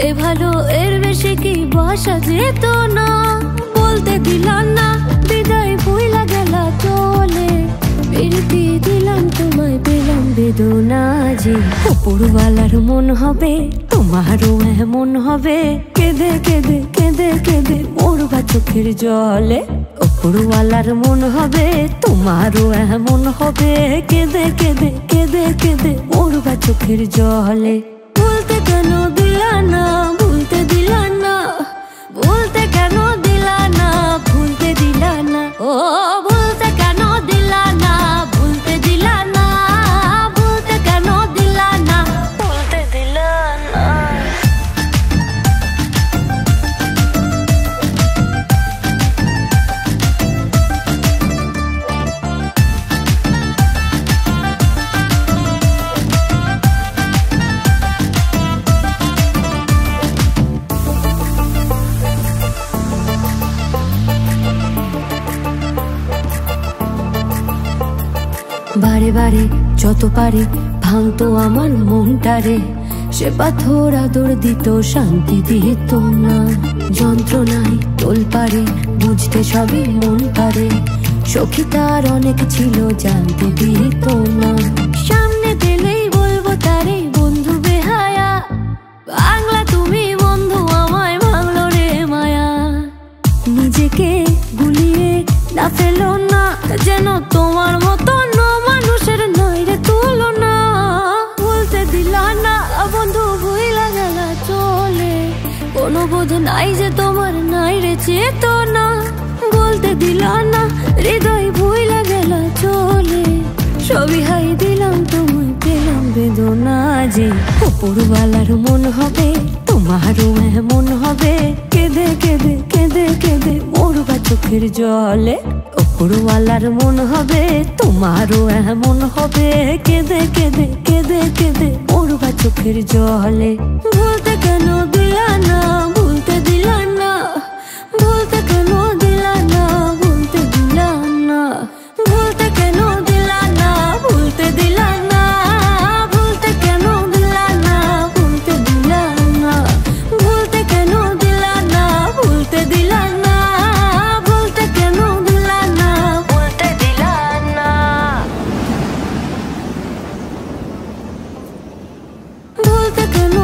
এ ভালো এর বেশি কি বাসা যেত না। বলতে দিলাম না বিদায় ভুইলা গেলা চলে, প্রীতি দিলাম তোমায় পেলাম বেদনা যে। উপরওয়ালার মন হবে তোমারও এমন হবে, কেঁদে কেঁদে কেঁদে কেঁদে মরবা চোখের জলে। উপরওয়ালার মন হবে তোমারও এমন হবে, কেঁদে কেঁদে কেঁদে কেঁদে মরবা চোখের জলে। ভুলতে কেন দিলা না, ভুলতে দিলা না, ভুলতে কেন দিলা না, ভুলতে দিলা না। ও ভুলতে কেন দিলা না, ভুলতে দিলা না, ভুলতে কেন দিলা না, ভুলতে দিলা না। বারে বারে যত পারে ভাঙতো আমার মনটারে, সে পাথর আদর দিত শান্তি দিত না। যন্ত্রণায় তোল পারে বুঝতে সবই মন পারে, সখী তার অনেক ছিল জানতে দিত না। সামনে দিলেই বলবো তারে বন্ধু বেহায়া, বাংলা তুমি বন্ধু আমায় ভাঙলো রে মায়া। নিজেকে গুলিয়ে না ফেলো না, যেন তোমার মতো মানুষের নয় রে তুলনা। বলতে দিলা না বন্ধু ভুইলা গেলা চলে, কোনো বোধ নাই যে তোমার নাই রে চেতনা। বলতে দিলা না হৃদয় ভুইলা গেলা চলে, সবই হাই দিলাম তোমায় পেলাম বেদনা যে। উপরওয়ালার মন হবে তোমারও এমন হবে, কেঁদে কেঁদে কেঁদে কেঁদে মরবা চোখের জলে। উপরওয়ালার মন হবে তোমারও এমন হবে, কেঁদে কেঁদে কেঁদে কেঁদে মরবা চোখের জলে। ভুলতে কেন দিলা না, ভুলতে দিলা না, ভুলতে কেন দিলা না, ভুলতে দিলা না। ভুলতে কেন দিলা না, ভুলতে দিলা না, ভুলতে কেন দিলা না, ভুলতে দিলা না। ভুলতে কেন দিলা না, ভুলতে দিলা না, ভুলতে কেন দিলা না, ভুলতে দিলা না। ভুলতে কেন